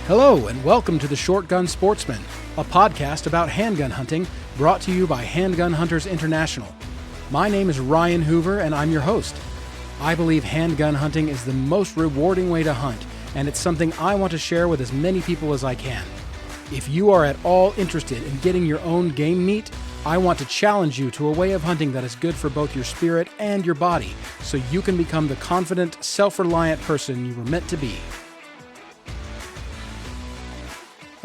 Hello and welcome to the Short Gun Sportsman, a podcast about handgun hunting brought to you by Handgun Hunters International. My name is Ryan Hoover and I'm your host. I believe handgun hunting is the most rewarding way to hunt, and it's something I want to share with as many people as I can. If you are at all interested in getting your own game meat, I want to challenge you to a way of hunting that is good for both your spirit and your body, so you can become the confident, self-reliant person you were meant to be.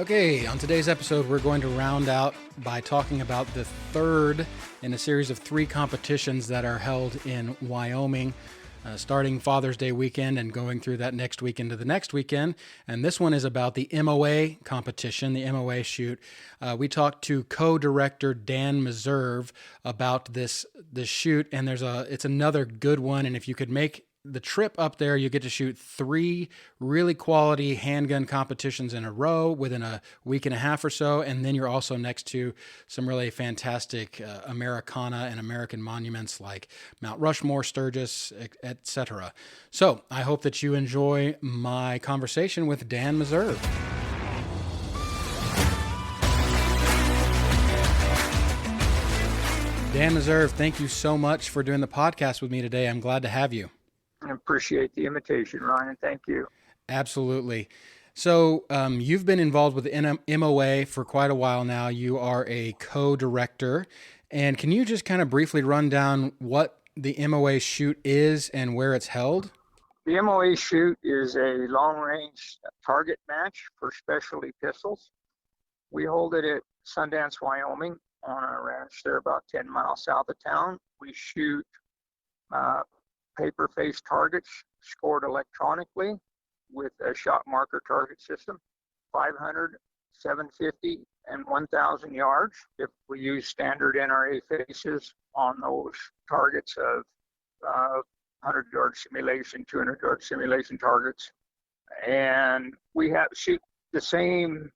Okay, on today's episode, we're going to round out by talking about the third in a series of 3 competitions that are held in Wyoming, starting Father's Day weekend and going through that next weekend to the next weekend. And this one is about the MOA competition, the MOA shoot. We talked to co-director Dan Meserve about this shoot, and it's another good one. And if you could make the trip up there, you get to shoot 3 really quality handgun competitions in a row within a week and a half or so. And then you're also next to some really fantastic Americana and American monuments like Mount Rushmore, Sturgis, etc. So I hope that you enjoy my conversation with Dan Meserve. Dan Meserve, thank you so much for doing the podcast with me today. I'm glad to have you. I appreciate the invitation, Ryan. Thank you. Absolutely. So you've been involved with the MOA for quite a while now. You are a co-director. And can you just kind of briefly run down what the MOA shoot is and where it's held? The MOA shoot is a long-range target match for specialty pistols. We hold it at Sundance, Wyoming, on a ranch there about 10 miles south of town. We shoot paper-faced targets scored electronically with a shot marker target system, 500, 750, and 1,000 yards. If we use standard NRA faces on those targets of 100-yard simulation, 200-yard simulation targets, and we shoot the same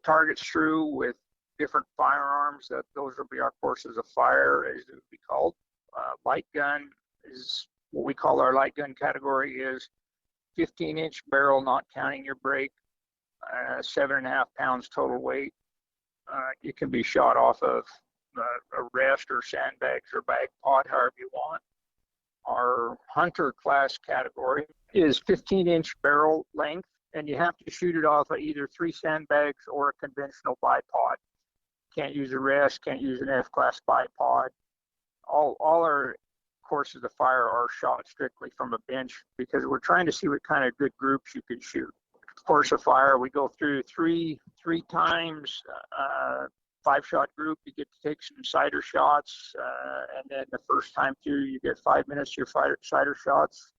targets through with different firearms. Those will be our courses of fire, as it would be called. Light gun is what we call our light gun category, is 15-inch barrel, not counting your break, 7.5 pounds total weight. It can be shot off of a rest or sandbags or bag pod, however you want. Our hunter class category is 15-inch barrel length, and you have to shoot it off of either 3 sandbags or a conventional bipod. Can't use a rest, can't use an F-class bipod. All our courses of fire are shot strictly from a bench because we're trying to see what kind of good groups you can shoot. Course of fire, we go through three times, 5-shot group. You get to take some cider shots, and then the first time through, you get 5 minutes to your cider shots,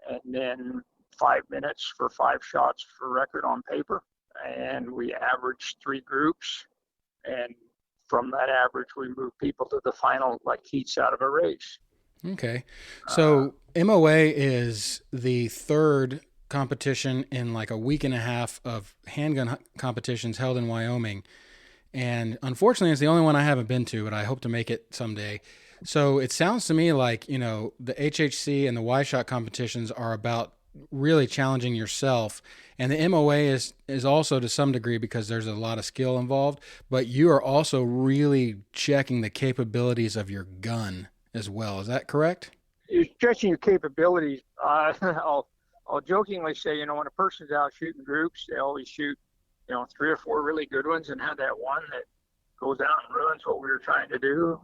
and then 5 minutes for 5 shots for record on paper. And we average 3 groups, and from that average, we move people to the final, like heats out of a race. Okay. So MOA is the third competition in like a week and a half of handgun competitions held in Wyoming. And unfortunately, it's the only one I haven't been to, but I hope to make it someday. So it sounds to me like, the HHC and the Y-Shot competitions are about really challenging yourself. And the MOA is also to some degree because there's a lot of skill involved, but you are also really checking the capabilities of your gun as well. Is that correct? You're stretching your capabilities. I'll jokingly say, when a person's out shooting groups, they always shoot, 3 or 4 really good ones and have that one that goes out and ruins what we were trying to do.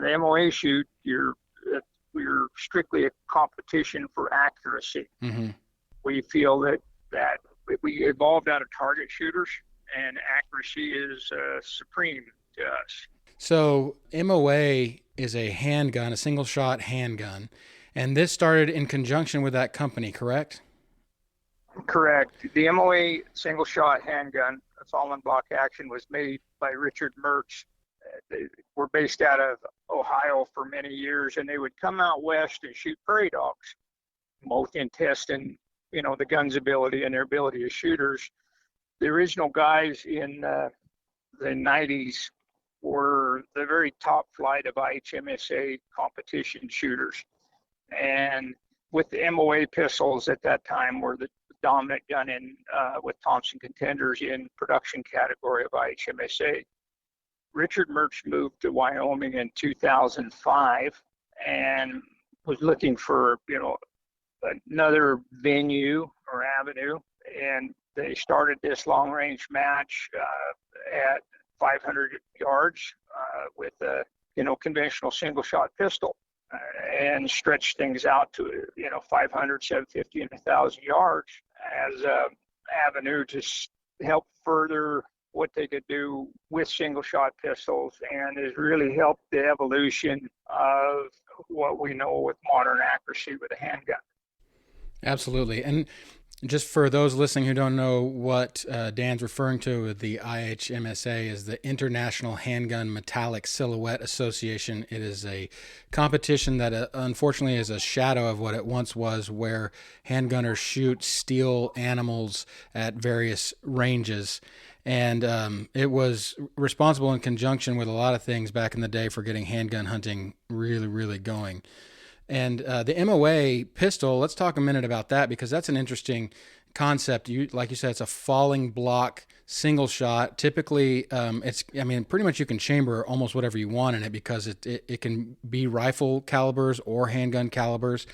The MOA shoot, we're strictly a competition for accuracy. Mm-hmm. We feel that we evolved out of target shooters, and accuracy is supreme to us. So MOA is a handgun, a single-shot handgun, and this started in conjunction with that company, correct? Correct. The MOA single-shot handgun, fall and block action, was made by Richard Mertz. They were based out of Ohio for many years, and they would come out west and shoot prairie dogs, both in testing, the gun's ability and their ability as shooters. The original guys in the 90s were the very top flight of IHMSA competition shooters. And with the MOA pistols at that time were the dominant gun in with Thompson Contenders in production category of IHMSA. Richard Murch moved to Wyoming in 2005 and was looking for, another venue or avenue. And they started this long range match at 500 yards with a, conventional single shot pistol and stretched things out to, 500, 750, and 1,000 yards as a avenue to help further what they could do with single shot pistols, and has really helped the evolution of what we know with modern accuracy with a handgun. Absolutely. And just for those listening who don't know what Dan's referring to with the IHMSA is the International Handgun Metallic Silhouette Association. It is a competition that unfortunately is a shadow of what it once was, where handgunners shoot steel animals at various ranges. And it was responsible in conjunction with a lot of things back in the day for getting handgun hunting really, really going. And the MOA pistol, let's talk a minute about that, because that's an interesting concept. Like you said, it's a falling block single shot. Typically, pretty much you can chamber almost whatever you want in it, because it can be rifle calibers or handgun calibers,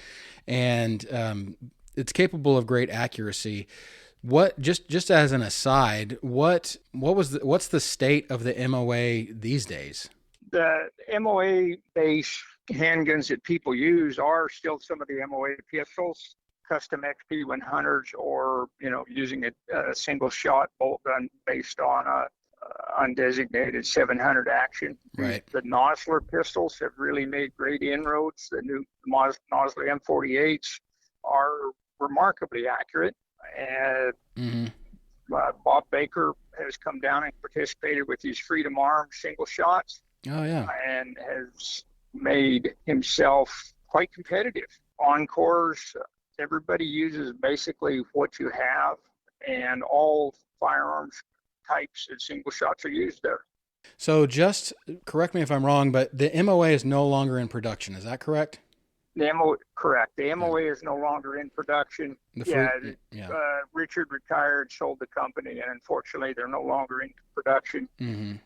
and it's capable of great accuracy. What just as an aside, what's the state of the MOA these days? The MOA based handguns that people use are still some of the MOA pistols, custom XP100s, or using a single shot bolt gun based on a undesignated 700 action. Right. The Nosler pistols have really made great inroads. The new Nosler M48s are remarkably accurate. And Bob Baker has come down and participated with these Freedom Arms single shots. Oh, yeah. And has made himself quite competitive. Encores, everybody uses basically what you have, and all firearms types and single shots are used there. So just correct me if I'm wrong, but the MOA is no longer in production. Is that correct? Correct. The MOA is no longer in production. Richard retired, sold the company, and unfortunately they're no longer in production,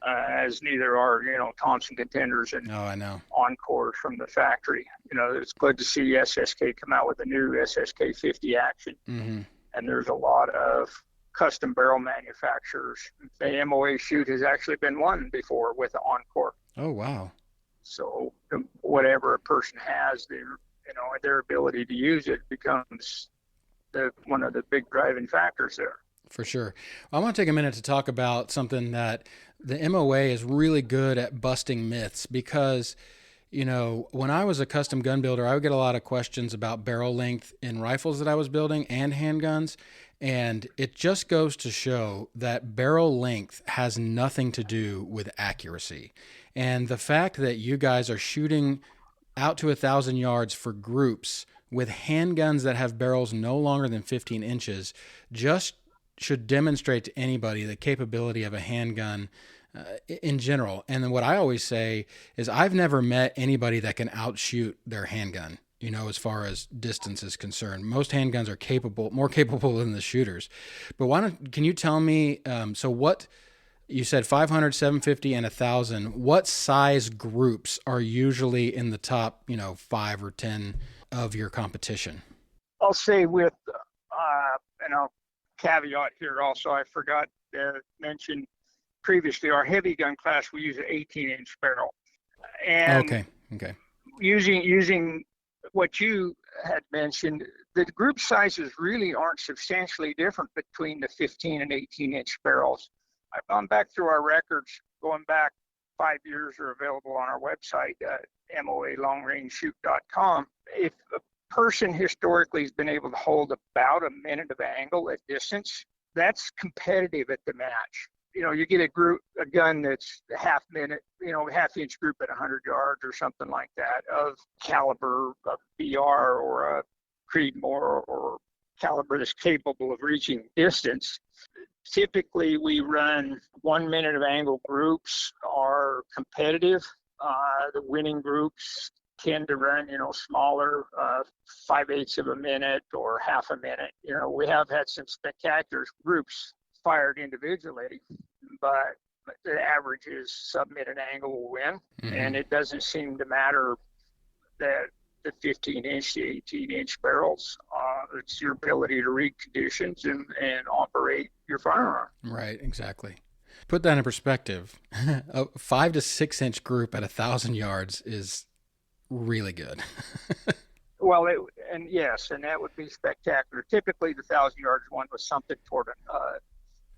as neither are, Thompson Contenders and Encores from the factory. It's good to see SSK come out with a new SSK 50 action. And there's a lot of custom barrel manufacturers. The MOA shoot has actually been won before with the Encore. Oh, wow. So whatever a person has, their ability to use it becomes one of the big driving factors there. For sure. I want to take a minute to talk about something that the MOA is really good at busting myths, because, when I was a custom gun builder, I would get a lot of questions about barrel length in rifles that I was building and handguns. And it just goes to show that barrel length has nothing to do with accuracy. And the fact that you guys are shooting out to 1,000 yards for groups with handguns that have barrels no longer than 15 inches just should demonstrate to anybody the capability of a handgun in general. And then what I always say is I've never met anybody that can outshoot their handgun, as far as distance is concerned. Most handguns are more capable than the shooters. But can you tell me, so what, you said 500, 750, and 1,000. What size groups are usually in the top, 5 or 10 of your competition? I'll say with, and I'll caveat here also, I forgot to mention previously, our heavy gun class, we use an 18-inch barrel. And okay. Using what you had mentioned, the group sizes really aren't substantially different between the 15 and 18-inch barrels. I've gone back through our records, going back 5 years, are available on our website at MOA Long Range Shoot.com. If a person historically has been able to hold about a minute of angle at distance, that's competitive at the match. You get a gun that's half inch group at 100 yards or something like that, of caliber of BR or a Creedmoor or caliber that's capable of reaching distance. Typically, we run 1 minute of angle groups are competitive. The winning groups tend to run, smaller, 5/8 of a minute or half a minute. We have had some spectacular groups fired individually, but the average is sub-minute angle will win. Mm-hmm. And it doesn't seem to matter that the 15-inch, the 18-inch barrels. It's your ability to read conditions and operate your firearm. Right, exactly. Put that in perspective. A 5 to 6 inch group at 1,000 yards is really good. Well, and that would be spectacular. Typically, the 1,000-yard one was something toward an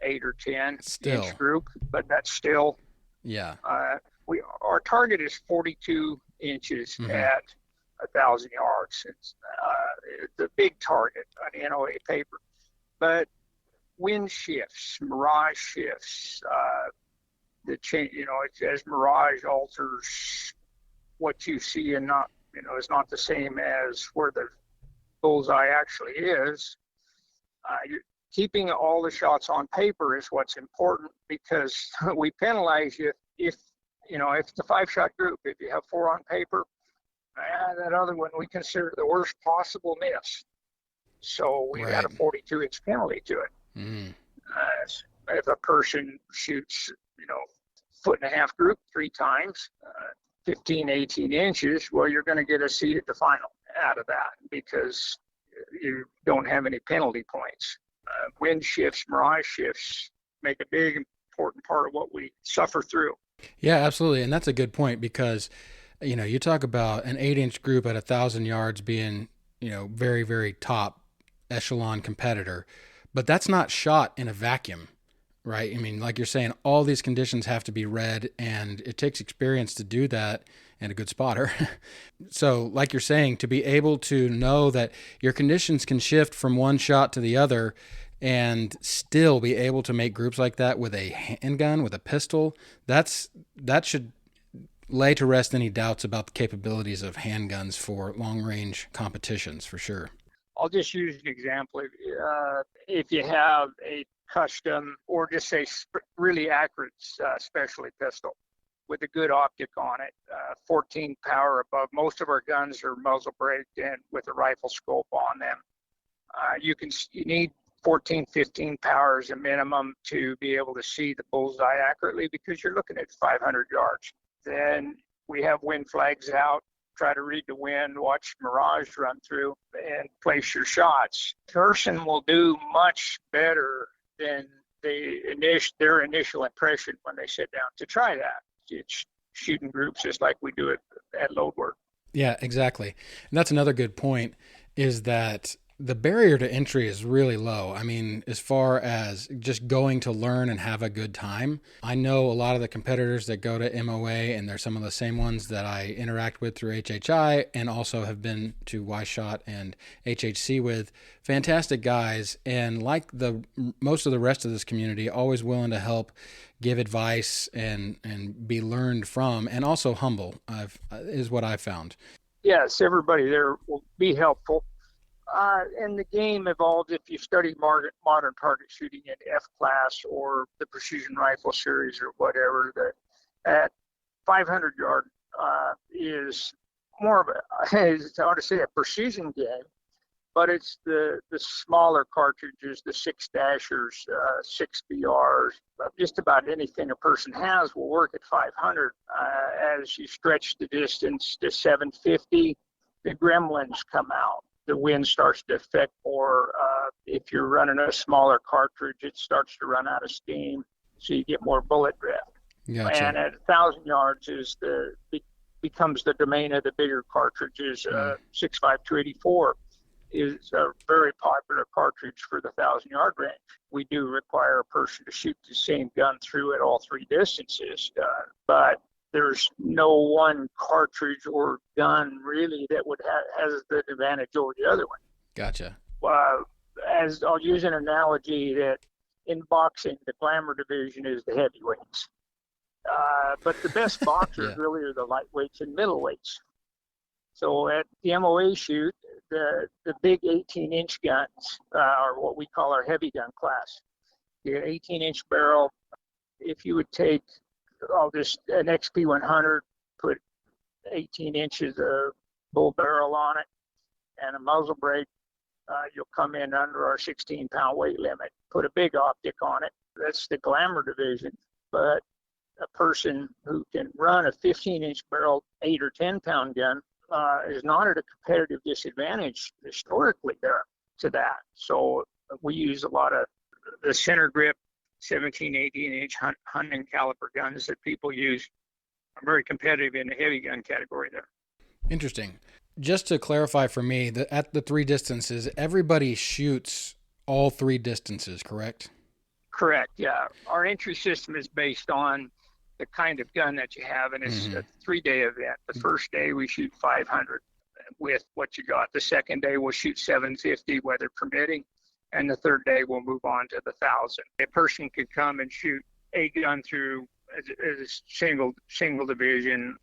8 or 10 inch group, but that's still. Yeah. Our target is 42 inches at 1,000 yards. It's the big target on NOA paper, but wind shifts, mirage shifts, the change. As mirage alters what you see, and not, is not the same as where the bullseye actually is. You're keeping all the shots on paper is what's important, because we penalize you if it's a 5-shot group. If you have 4 on paper, that other one we consider the worst possible miss. So we add a 42-inch penalty to it. Mm. If a person shoots, 1.5-foot group 3 times, 15, 18 inches, well, you're going to get a seat at the final out of that, because you don't have any penalty points. Wind shifts, mirage shifts make a big, important part of what we suffer through. Yeah, absolutely. And that's a good point, because, you talk about an 8-inch group at 1,000 yards being, very, very top echelon competitor, but that's not shot in a vacuum, right? I mean, like you're saying, all these conditions have to be read, and it takes experience to do that, and a good spotter. So like you're saying, to be able to know that your conditions can shift from one shot to the other and still be able to make groups like that with a handgun, with a pistol, that should lay to rest any doubts about the capabilities of handguns for long-range competitions, for sure. I'll just use an example. If you have a custom, or just say really accurate specialty pistol with a good optic on it, 14 power above. Most of our guns are muzzle braked and with a rifle scope on them. You need 14, 15 power as a minimum to be able to see the bullseye accurately, because you're looking at 500 yards. Then we have wind flags out. Try to read the wind, watch mirage run through, and place your shots. Person will do much better than their initial impression when they sit down to try that. It's shooting groups just like we do it at load work. Yeah, exactly. And that's another good point, is that the barrier to entry is really low. I mean, as far as just going to learn and have a good time, I know a lot of the competitors that go to MOA, and they're some of the same ones that I interact with through HHI, and also have been to Y-Shot and HHC with. Fantastic guys, and like most of the rest of this community, always willing to help, give advice, and be learned from, and also humble, is what I've found. Yes, everybody there will be helpful. And the game evolved. If you study modern target shooting in F-class or the precision rifle series or whatever, that at 500 yard is more of a precision game, but it's the smaller cartridges, the 6-dashers, 6BRs, just about anything a person has will work at 500. As you stretch the distance to 750, the gremlins come out. The wind starts to affect more. If you're running a smaller cartridge, it starts to run out of steam, so you get more bullet drift. Gotcha. And at 1,000 yards becomes the domain of the bigger cartridges. 6.5 is a very popular cartridge for the 1,000-yard range. We do require a person to shoot the same gun through at all 3 distances, but there's no one cartridge or gun really that has the advantage over the other one. Gotcha. As I'll use an analogy, that in boxing, the glamour division is the heavyweights. But the best boxers really are the lightweights and middleweights. So at the MOA shoot, the big 18-inch guns are what we call our heavy gun class. The 18-inch barrel, if you would take an XP100, put 18 inches of bull barrel on it, and a muzzle brake. You'll come in under our 16-pound weight limit. Put a big optic on it. That's the glamour division. But a person who can run a 15-inch barrel 8 or 10-pound gun is not at a competitive disadvantage historically there to that. So we use a lot of the center grip 17, 18-inch hunting caliber guns that people use. Are very competitive in the heavy gun category there. Interesting. Just to clarify for me, at the three distances, everybody shoots all three distances, correct? Correct, yeah. Our entry system is based on the kind of gun that you have, and it's a 3-day event. The first day we shoot 500 with what you got. The second day we'll shoot 750, weather permitting, and the third day we'll move on to the 1,000. A person could come and shoot a gun through a single division,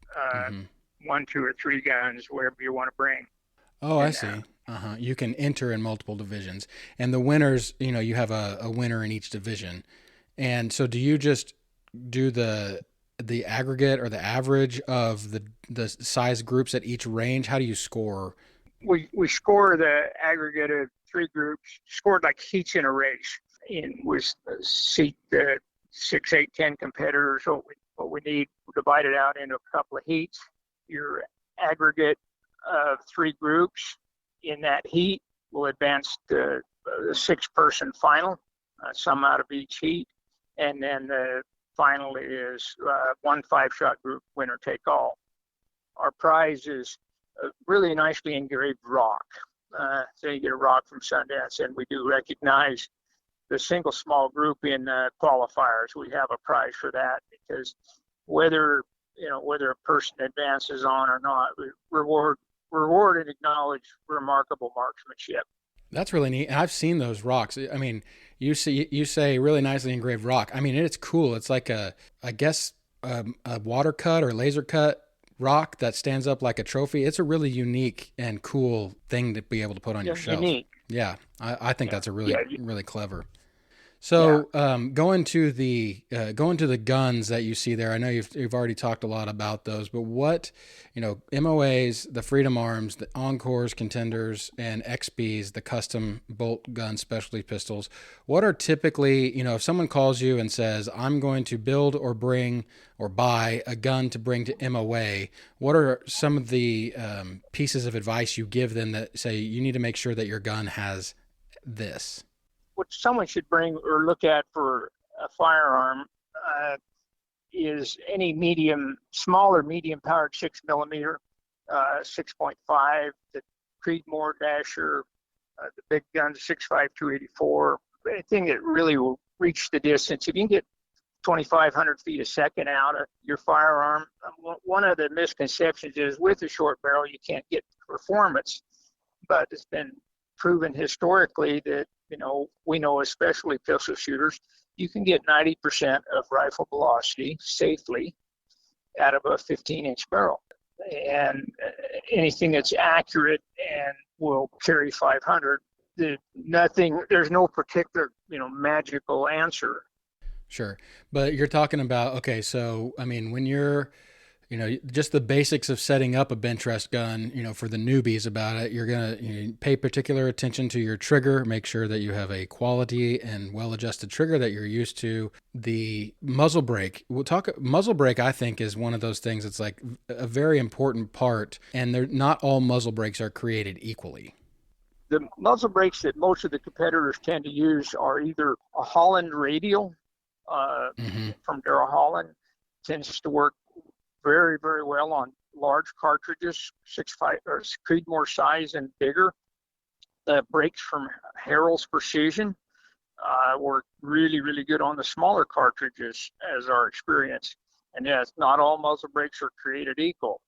1, 2, or 3 guns, wherever you want to bring. Oh, I see. You can enter in multiple divisions, and the winners, you have a winner in each division. And so do you just do the aggregate or the average of the size groups at each range? How do you score? We score the aggregate of 3 groups, scored like heats in a race. We seat the 6, 8, 10 competitors. What we need, divide it out into a couple of heats. Your aggregate of 3 groups in that heat will advance to the 6-person final, some out of each heat. And then the final is 1 5-shot group, winner take all. Our prize is a really nicely engraved rock. So you get a rock from Sundance, and we do recognize the single small group in qualifiers. We have a prize for that, because whether a person advances on or not, we reward and acknowledge remarkable marksmanship. That's really neat. And I've seen those rocks. I mean, you say really nicely engraved rock. I mean, it's cool. It's like a water cut or laser cut rock that stands up like a trophy. It's a really unique and cool thing to be able to put on your shelf. Unique. Yeah, I think that's a really clever. So going to the guns that you see there, I know you've already talked a lot about those, but what, MOAs, the Freedom Arms, the Encores, Contenders, and XBs, the custom bolt gun specialty pistols, what are typically, if someone calls you and says, I'm going to build or bring or buy a gun to bring to MOA, what are some of the pieces of advice you give them that say you need to make sure that your gun has this? What someone should bring or look at for a firearm is any small or medium powered 6mm, 6.5, the Creedmoor Dasher, the big guns, 6.5, 284, anything that really will reach the distance. If you can get 2,500 feet a second out of your firearm, one of the misconceptions is with a short barrel you can't get performance, but it's been proven historically that we know, especially pistol shooters, you can get 90% of rifle velocity safely out of a 15-inch barrel. And anything that's accurate and will carry 500, there's no particular, magical answer. Sure. But you're talking about, okay, so, I mean, when you're, just the basics of setting up a bench rest gun, for the newbies about it, you're going to pay particular attention to your trigger, make sure that you have a quality and well-adjusted trigger that you're used to. The muzzle brake, muzzle brake, I think, is one of those things that's like a very important part, and not all muzzle brakes are created equally. The muzzle brakes that most of the competitors tend to use are either a Holland radial from Darrell Holland, tends to work very, very well on large cartridges, 6.5 or Creedmoor size and bigger. The brakes from Harrell's Precision work really, really good on the smaller cartridges, as our experience. And yes, not all muzzle brakes are created equal.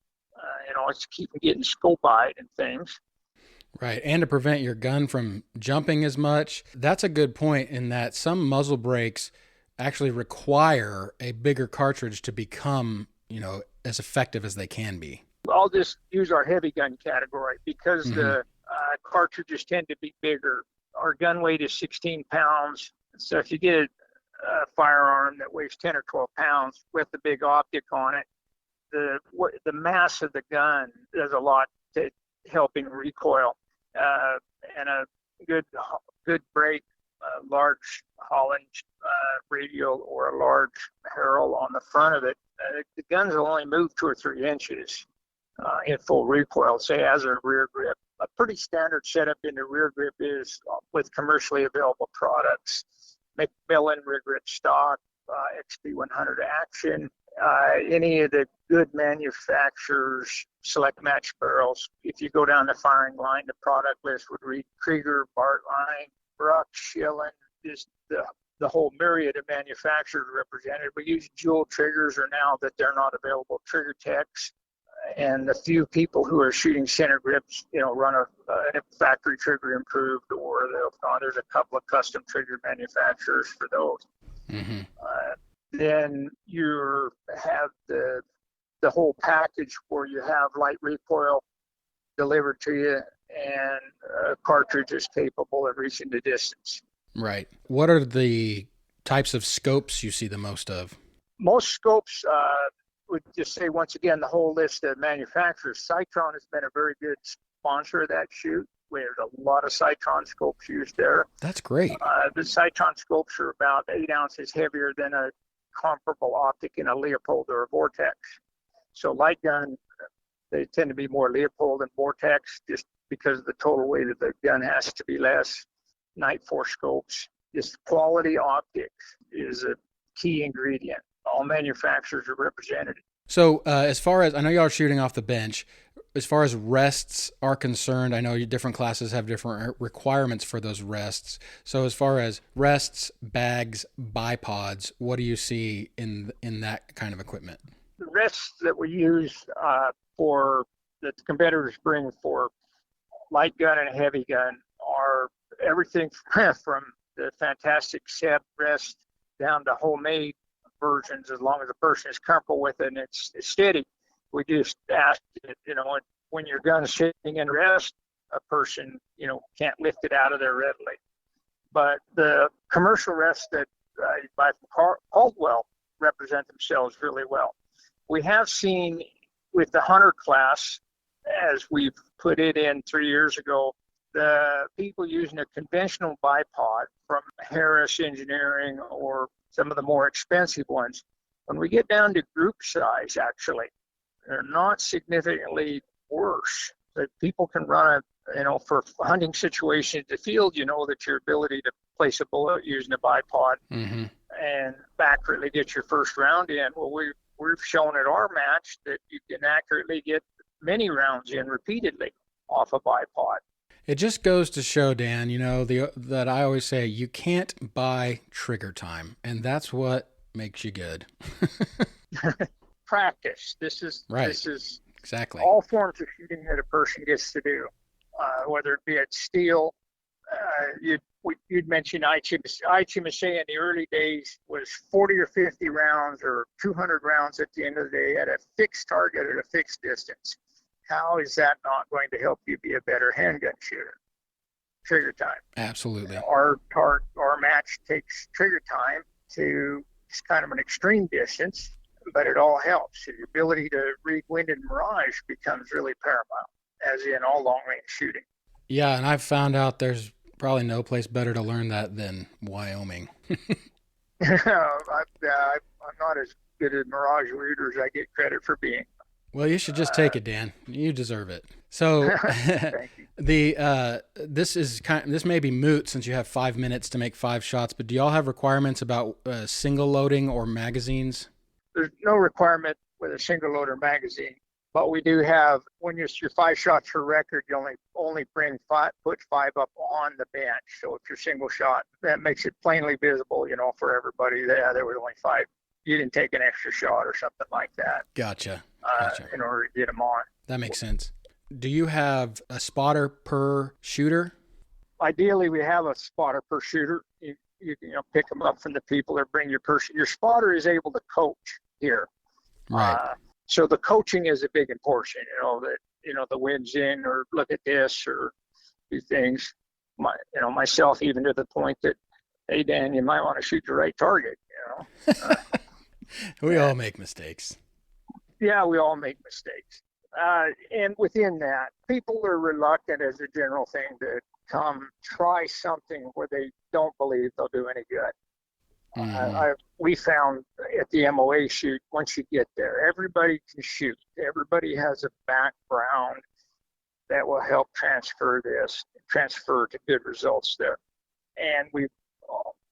It's keeping getting scope-eyed and things. Right, and to prevent your gun from jumping as much. That's a good point in that some muzzle brakes actually require a bigger cartridge to become as effective as they can be. I'll just use our heavy gun category because the cartridges tend to be bigger. Our gun weight is 16 pounds. So if you get a firearm that weighs 10 or 12 pounds with the big optic on it, the mass of the gun does a lot to helping recoil, and a good break, large Holland radial or a large barrel on the front of it. The guns will only move 2 or 3 inches in full recoil, say as a rear grip. A pretty standard setup in the rear grip is with commercially available products, McMillan rear grip stock, XP100 Action, any of the good manufacturers, select match barrels. If you go down the firing line, the product list would read Krieger, Bartlein, Bruck, Schillen, just the whole myriad of manufacturers represented. We use dual triggers, or now that they're not available, Trigger Techs. And the few people who are shooting center grips, run a factory trigger improved, or there's a couple of custom trigger manufacturers for those. Mm-hmm. Then you have the whole package where you have light recoil delivered to you and cartridges capable of reaching the distance. Right. What are the types of scopes you see the most of? Most scopes, would just say, once again, the whole list of manufacturers. Citron has been a very good sponsor of that shoot. There's a lot of Citron scopes used there. That's great. The Citron scopes are about 8 ounces heavier than a comparable optic in a Leopold or a Vortex. So light gun, they tend to be more Leopold than Vortex, just because the total weight of the gun has to be less. Night force scopes, just quality optics is a key ingredient. All manufacturers are represented. So as far as, I know y'all are shooting off the bench, as far as rests are concerned, I know different classes have different requirements for those rests. So as far as rests, bags, bipods, what do you see in that kind of equipment? The rests that we use for that the competitors bring for light gun and heavy gun are everything from the fantastic set rest down to homemade versions, as long as the person is comfortable with it and it's steady. We just ask that, when your gun is sitting in rest, a person, can't lift it out of there readily. But the commercial rests that by Caldwell represent themselves really well. We have seen with the hunter class, as we've put it in 3 years ago, the people using a conventional bipod from Harris Engineering or some of the more expensive ones, when we get down to group size, actually, they're not significantly worse. That people can run for hunting situations in the field, that your ability to place a bullet using a bipod Mm-hmm. and accurately get your first round in. Well, we've shown at our match that you can accurately get many rounds in repeatedly off a bipod. It just goes to show, Dan, that I always say you can't buy trigger time, and that's what makes you good. Practice. This is right. This is exactly all forms of shooting that a person gets to do, whether it be at steel. You'd mentioned ITMSA in the early days was 40 or 50 rounds or 200 rounds at the end of the day at a fixed target at a fixed distance. How is that not going to help you be a better handgun shooter? Trigger time. Absolutely. Our match takes trigger time to it's kind of an extreme distance, but it all helps. The ability to read wind and mirage becomes really paramount, as in all long-range shooting. Yeah, and I've found out there's probably no place better to learn that than Wyoming. I'm not as good at mirage reader as I get credit for being. Well, you should just take it, Dan. You deserve it. So, Thank you. This may be moot since you have 5 minutes to make 5 shots. But do y'all have requirements about single loading or magazines? There's no requirement with a single loader magazine, but we do have when your 5 shots per record, you only put 5 up on the bench. So if you're single shot, that makes it plainly visible, for everybody. There was only 5. You didn't take an extra shot or something like that. Gotcha. In order to get them on. That makes sense. Do you have a spotter per shooter? Ideally, we have a spotter per shooter. You pick them up from the people or bring your person. Your spotter is able to coach here. Right. So the coaching is a big portion. That the wind's in, or look at this, or do things. Myself, even to the point that, hey Dan, you might want to shoot the right target. We all make mistakes. Yeah, we all make mistakes. And within that, people are reluctant as a general thing to come try something where they don't believe they'll do any good. We found at the MOA shoot, once you get there, everybody can shoot. Everybody has a background that will help transfer to good results there. And we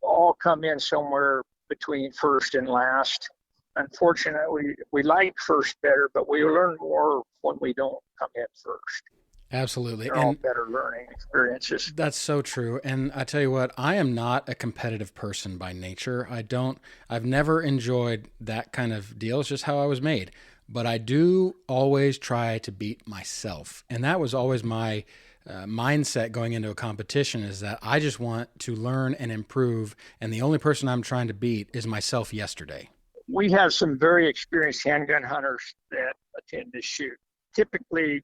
all come in somewhere between first and last. Unfortunately, we like first better, but we learn more when we don't come in first. Absolutely. They're all better learning experiences. That's so true. And I tell you what, I am not a competitive person by nature. I've never enjoyed that kind of deal. It's just how I was made. But I do always try to beat myself. And that was always my mindset going into a competition, is that I just want to learn and improve. And the only person I'm trying to beat is myself yesterday. We have some very experienced handgun hunters that attend this shoot. Typically,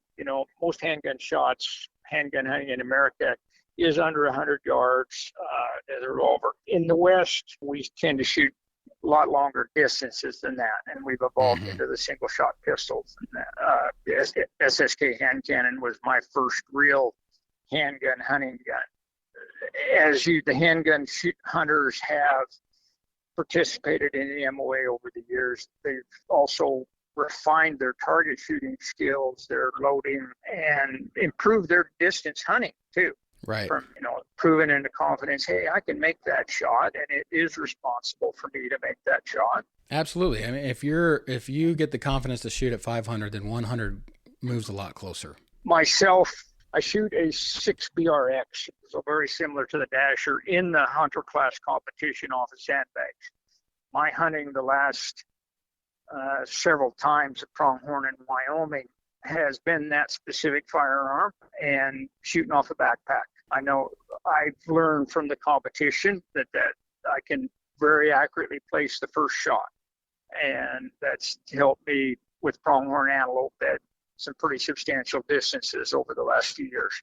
most handgun hunting in America is under 100 yards as a revolver. In the West, we tend to shoot a lot longer distances than that, and we've evolved into the single shot pistols. And SSK hand cannon was my first real handgun hunting gun. The handgun hunters have participated in the MOA over the years, they've also refined their target shooting skills, their loading, and improved their distance hunting too. Right. From proving into confidence, hey, I can make that shot, and it is responsible for me to make that shot. Absolutely. I mean, if you get the confidence to shoot at 500, then 100 moves a lot closer. Myself, I shoot a 6BRX, so very similar to the Dasher, in the hunter class competition off of sandbags. My hunting the last several times at Pronghorn in Wyoming has been that specific firearm and shooting off a backpack. I know I've learned from the competition that I can very accurately place the first shot, and that's helped me with pronghorn antelope at some pretty substantial distances over the last few years.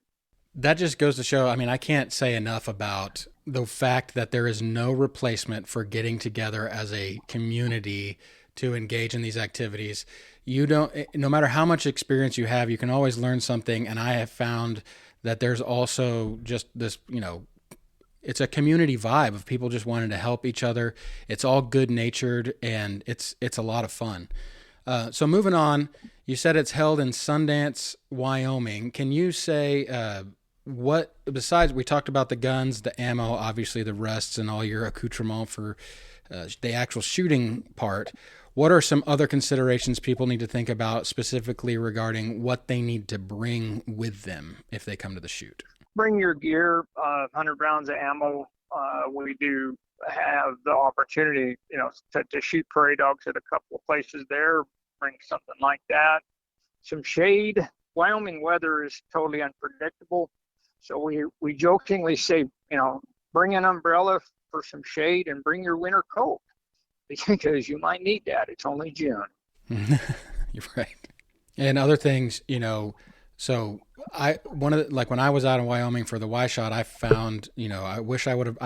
That just goes to show, I mean, I can't say enough about the fact that there is no replacement for getting together as a community to engage in these activities. No matter how much experience you have, you can always learn something. And I have found that there's also just this, it's a community vibe of people just wanting to help each other. It's all good natured, and it's a lot of fun. So moving on, you said it's held in Sundance, Wyoming. Can you say what, besides, we talked about the guns, the ammo, obviously the rests and all your accoutrement for the actual shooting part, what are some other considerations people need to think about specifically regarding what they need to bring with them if they come to the shoot? Bring your gear, 100 rounds of ammo. We do have the opportunity, to shoot prairie dogs at a couple of places there. Bring something like that. Some shade. Wyoming weather is totally unpredictable. So we jokingly say, bring an umbrella for some shade and bring your winter coat, because you might need that. It's only June. You're right. And other things, so when I was out in Wyoming for the Y shot, I found, I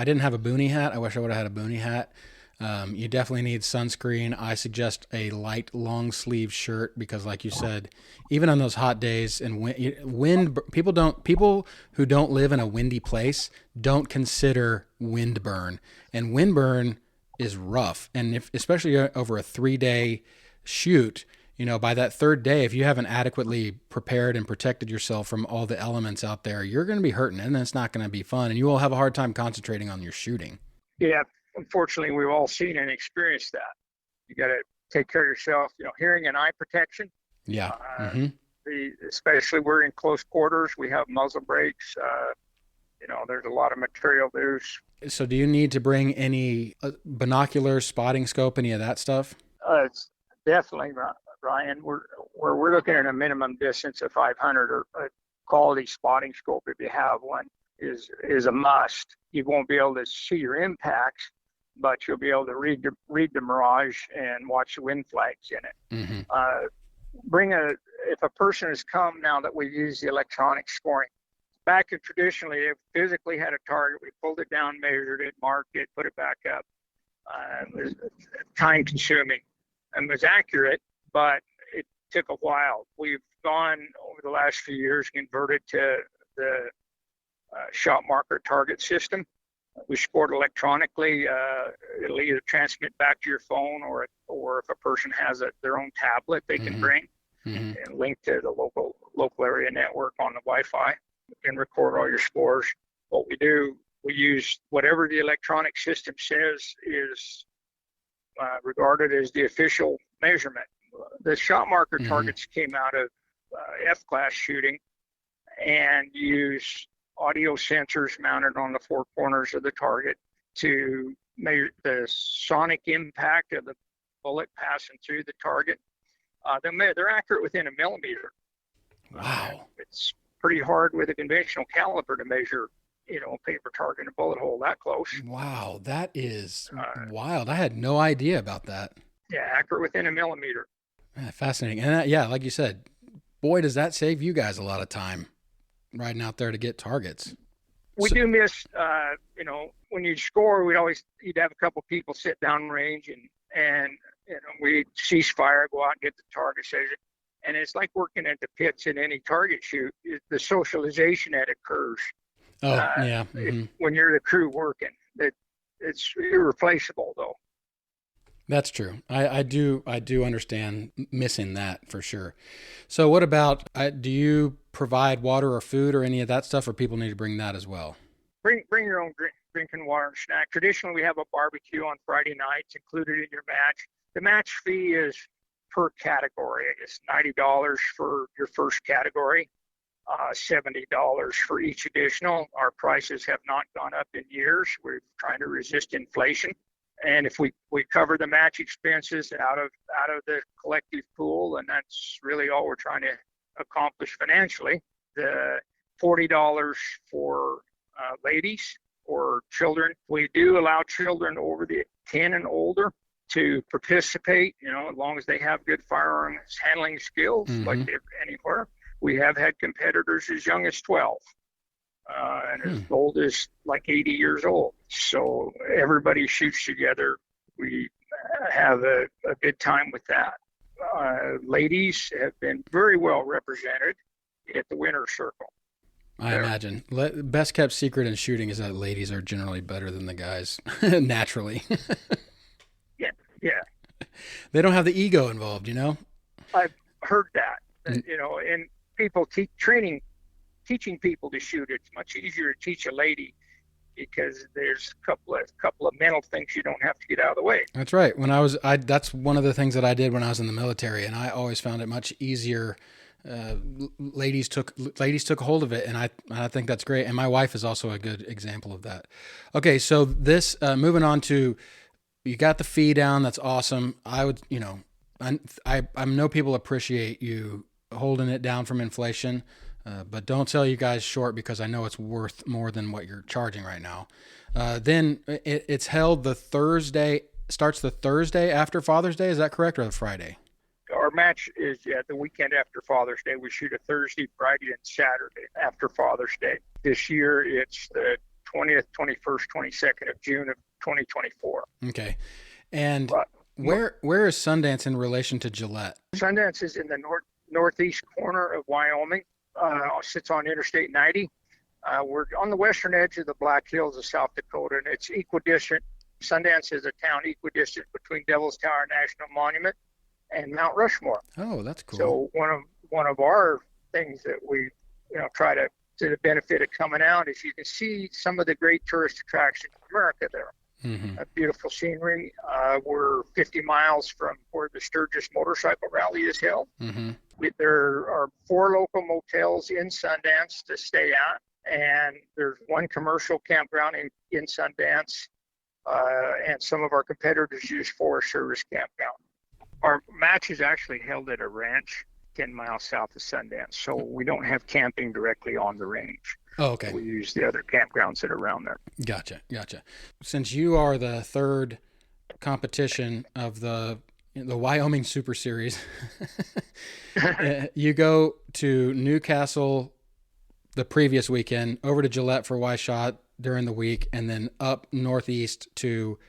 didn't have a boonie hat. I wish I would have had a boonie hat. You definitely need sunscreen. I suggest a light long sleeve shirt because, like you said, even on those hot days and people who don't live in a windy place don't consider wind burn, and wind burn is rough. And especially over a 3-day shoot, by that third day, if you haven't adequately prepared and protected yourself from all the elements out there, you're going to be hurting, and it's not going to be fun, and you will have a hard time concentrating on your shooting. Yeah. Unfortunately, we've all seen and experienced that. You got to take care of yourself. Hearing and eye protection. Yeah. Especially we're in close quarters. We have muzzle brakes. There's a lot of material loose. So, do you need to bring any binoculars, spotting scope, any of that stuff? It's definitely, Ryan. We're looking at a minimum distance of 500, or a quality spotting scope, if you have one, is a must. You won't be able to see your impacts, but you'll be able to read the mirage and watch the wind flags in it. Mm-hmm. If a person has come now that we've used the electronic scoring, back traditionally, if physically had a target, we pulled it down, measured it, marked it, put it back up. It was time consuming and was accurate, but took a while. We've gone over the last few years, converted to the shot marker target system. We scored electronically. It'll either transmit back to your phone, or if a person has their own tablet, they can bring and link to the local area network on the Wi-Fi and record all your scores. What we do, we use whatever the electronic system says is regarded as the official measurement. The shot marker targets came out of F-class shooting and use audio sensors mounted on the four corners of the target to measure the sonic impact of the bullet passing through the target. They're accurate within a millimeter. Wow. It's pretty hard with a conventional caliber to measure, a paper target and a bullet hole that close. Wow, that is wild. I had no idea about that. Yeah, accurate within a millimeter. Fascinating. And like you said, boy, does that save you guys a lot of time riding out there to get targets. We do miss, when you score, you'd have a couple people sit down range and we cease fire, go out and get the target. And it's like working at the pits in any target shoot. The socialization that occurs. Oh, yeah. When you're the crew working, it's irreplaceable though. That's true. I do understand missing that for sure. So what about, do you provide water or food or any of that stuff, or people need to bring that as well? Bring your own drinking water and snack. Traditionally, we have a barbecue on Friday nights included in your match. The match fee is per category. It's $90 for your first category, $70 for each additional. Our prices have not gone up in years. We're trying to resist inflation. And if we cover the match expenses out of the collective pool, and that's really all we're trying to accomplish financially. The $40 for ladies or children. We do allow children over the 10 and older to participate, as long as they have good firearms handling skills, like anywhere. We have had competitors as young as 12. And as old as like 80 years old. So everybody shoots together. We have a good time with that. Ladies have been very well represented at the winner's circle. I imagine. Best kept secret in shooting is that ladies are generally better than the guys, naturally. Yeah. They don't have the ego involved, I've heard that, and people teaching people to shoot. It's much easier to teach a lady because there's a couple of mental things you don't have to get out of the way. That's right. That's one of the things that I did when I was in the military, and I always found it much easier. Ladies took hold of it, and I think that's great. And my wife is also a good example of that. Okay, so this moving on to, you got the fee down. That's awesome. I know people appreciate you holding it down from inflation. But don't sell you guys short, because I know it's worth more than what you're charging right now. Then it's held starts the Thursday after Father's Day. Is that correct, or the Friday? Our match is the weekend after Father's Day. We shoot a Thursday, Friday, and Saturday after Father's Day. This year, it's the 20th, 21st, 22nd of June of 2024. Okay. And where is Sundance in relation to Gillette? Sundance is in the northeast corner of Wyoming. Sits on Interstate 90. We're on the western edge of the Black Hills of South Dakota, and it's equidistant. Sundance is a town equidistant between Devil's Tower National Monument and Mount Rushmore. Oh, that's cool. So one of our things that we try to the benefit of coming out is you can see some of the great tourist attractions in America there. Beautiful scenery. We're 50 miles from where the Sturgis Motorcycle Rally is held. There are 4 local motels in Sundance to stay at, and there's one commercial campground in Sundance, and some of our competitors use Forest Service campground. Our match is actually held at a ranch 10 miles south of Sundance, so we don't have camping directly on the range. Oh, okay. We use the other campgrounds that are around there. Gotcha. Since you are the third competition of the Wyoming Super Series, you go to Newcastle the previous weekend, over to Gillette for Y-Shot during the week, and then up northeast to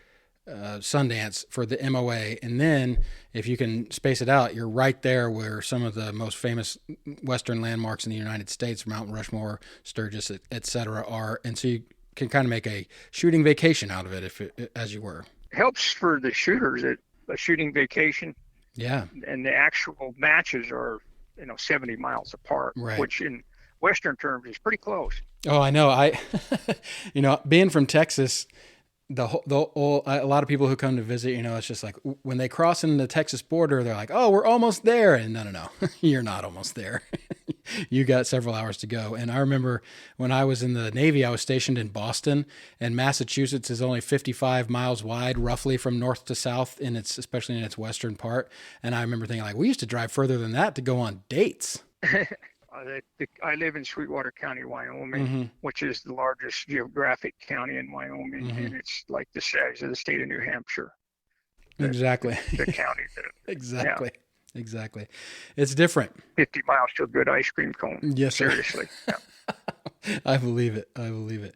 Sundance for the MOA. And then if you can space it out, you're right there where some of the most famous Western landmarks in the United States, Mount Rushmore, Sturgis, et cetera, are. And so you can kind of make a shooting vacation out of it as you were. Helps for the shooters at a shooting vacation. Yeah. And the actual matches are, 70 miles apart, right. Which in Western terms is pretty close. Oh, I know. Being from Texas, a lot of people who come to visit, it's just like when they cross in the Texas border, they're like, oh, we're almost there. And no, you're not almost there. You got several hours to go. And I remember when I was in the Navy, I was stationed in Boston, and Massachusetts is only 55 miles wide, roughly from north to south, especially in its western part. And I remember thinking, like, we used to drive further than that to go on dates. I live in Sweetwater County, Wyoming, which is the largest geographic county in Wyoming, and it's like the size of the state of New Hampshire. Exactly. The county. Exactly. Yeah. Exactly. It's different. 50 miles to a good ice cream cone. Yes, sir. Seriously. Yeah. I believe it.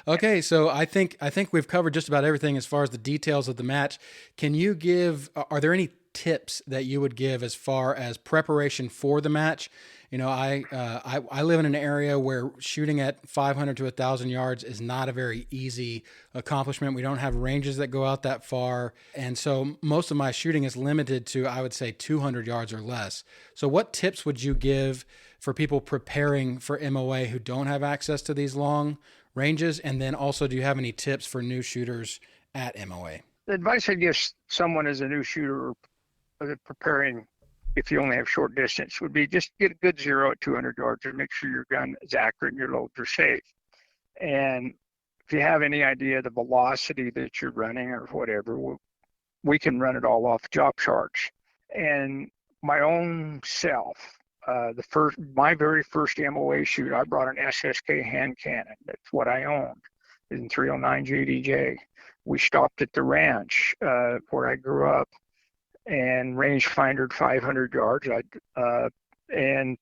Okay, so I think we've covered just about everything as far as the details of the match. Are there any tips that you would give as far as preparation for the match? I live in an area where shooting at 500 to 1,000 yards is not a very easy accomplishment. We don't have ranges that go out that far. And so most of my shooting is limited to, I would say, 200 yards or less. So what tips would you give for people preparing for MOA who don't have access to these long ranges? And then also, do you have any tips for new shooters at MOA? The advice I'd give someone as a new shooter preparing, if you only have short distance, would be just get a good zero at 200 yards and make sure your gun is accurate and your loads are safe. And if you have any idea of the velocity that you're running or whatever, we can run it all off job charts. And my own self, my very first MOA shoot, I brought an SSK hand cannon. That's what I owned in 309 JDJ. We stopped at the ranch where I grew up and rangefindered 500 yards and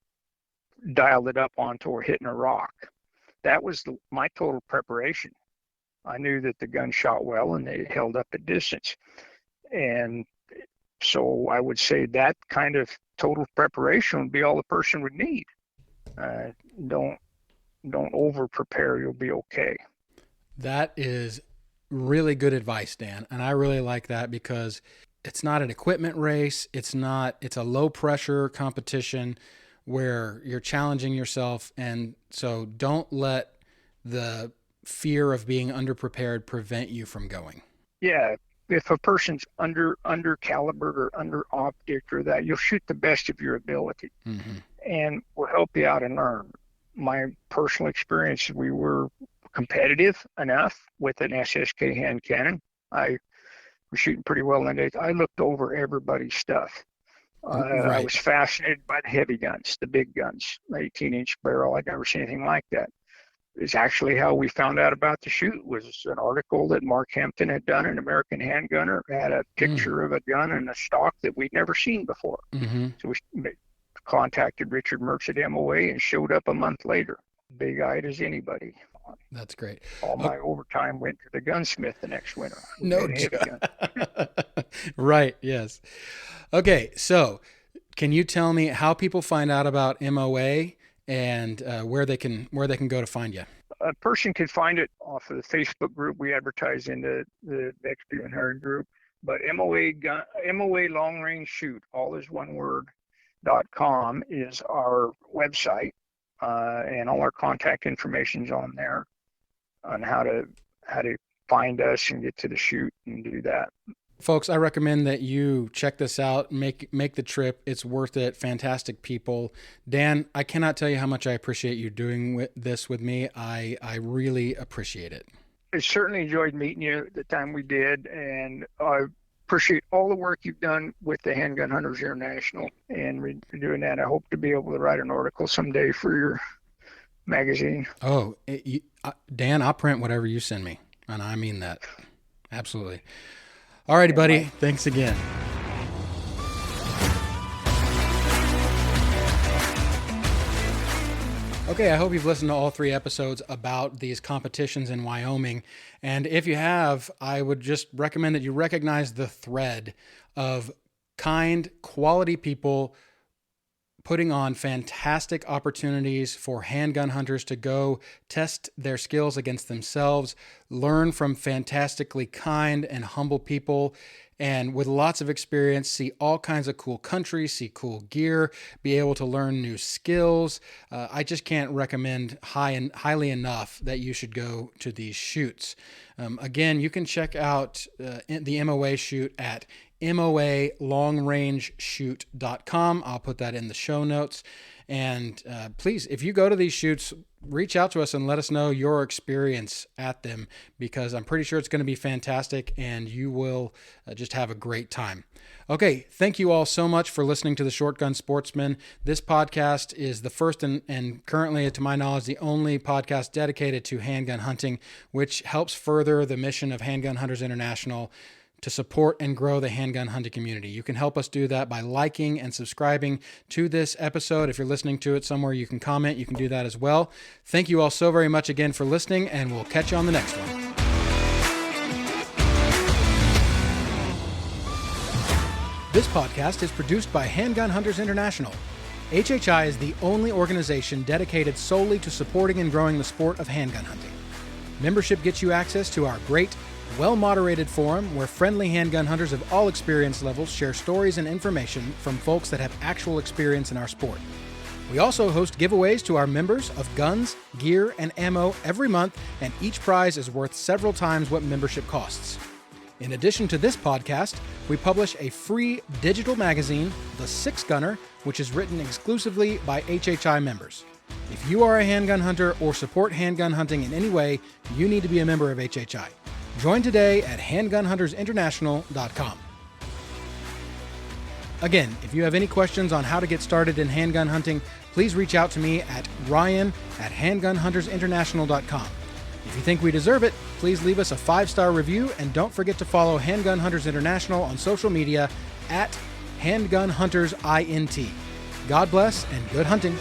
dialed it up onto hitting a rock. That was my total preparation. I knew that the gun shot well and it held up at distance. And so I would say that kind of total preparation would be all the person would need. Don't over prepare, you'll be okay. That is really good advice, Dan. And I really like that because it's not an equipment race. It's a low pressure competition where you're challenging yourself. And so don't let the fear of being underprepared prevent you from going. Yeah. If a person's under calibered or under optic or that, you'll shoot the best of your ability and will help you out and learn. My personal experience, we were competitive enough with an SSK hand cannon. I was shooting pretty well in it. I looked over everybody's stuff. Right. I was fascinated by the heavy guns, the big guns, 18-inch barrel. I'd never seen anything like that. It's actually how we found out about the shoot was an article that Mark Hampton had done, an American handgunner, had a picture of a gun and a stock that we'd never seen before. So we contacted Richard Mertz at MOA and showed up a month later, big-eyed as anybody. That's great. All my overtime went to the gunsmith the next winter. No joke. Right, yes. Okay, so can you tell me how people find out about MOA and where they can go to find you? A person can find it off of the Facebook group. We advertise in the XP and Hard group. But MOA Long Range Shoot, all is one word, .com is our website. And all our contact information's on there on how to find us and get to the shoot and do that. Folks, I recommend that you check this out, make the trip. It's worth it. Fantastic people. Dan, I cannot tell you how much I appreciate you doing this with me. I really appreciate it. I certainly enjoyed meeting you the time we did, and I appreciate all the work you've done with the Handgun Hunters International and doing that. I hope to be able to write an article someday for your magazine. Oh, Dan, I'll print whatever you send me, and I mean that. Absolutely. All righty, buddy. Thanks again. Okay, I hope you've listened to all 3 episodes about these competitions in Wyoming. And if you have, I would just recommend that you recognize the thread of kind, quality people putting on fantastic opportunities for handgun hunters to go test their skills against themselves, learn from fantastically kind and humble people, and with lots of experience, see all kinds of cool country, see cool gear, be able to learn new skills. I just can't recommend highly enough that you should go to these shoots. Again, you can check out the MOA shoot at MOALongrangeshoot.com. I'll put that in the show notes. And please, if you go to these shoots, reach out to us and let us know your experience at them, because I'm pretty sure it's going to be fantastic and you will just have a great time. Okay, thank you all so much for listening to the Shotgun Sportsman. This podcast is the first and currently, to my knowledge, the only podcast dedicated to handgun hunting, which helps further the mission of Handgun Hunters International to support and grow the handgun hunting community. You can help us do that by liking and subscribing to this episode. If you're listening to it somewhere you can comment, you can do that as well. Thank you all so very much again for listening, and we'll catch you on the next one. This podcast is produced by Handgun Hunters International. HHI is the only organization dedicated solely to supporting and growing the sport of handgun hunting. Membership gets you access to our great, well-moderated forum where friendly handgun hunters of all experience levels share stories and information from folks that have actual experience in our sport. We also host giveaways to our members of guns, gear, and ammo every month, and each prize is worth several times what membership costs. In addition to this podcast, we publish a free digital magazine, The Six Gunner, which is written exclusively by HHI members. If you are a handgun hunter or support handgun hunting in any way, you need to be a member of HHI. Join today at handgunhuntersinternational.com. Again, if you have any questions on how to get started in handgun hunting, please reach out to me at ryan@handgunhuntersinternational.com. If you think we deserve it, please leave us a 5-star review, and don't forget to follow Handgun Hunters International on social media at Handgun Hunters INT. God bless and good hunting.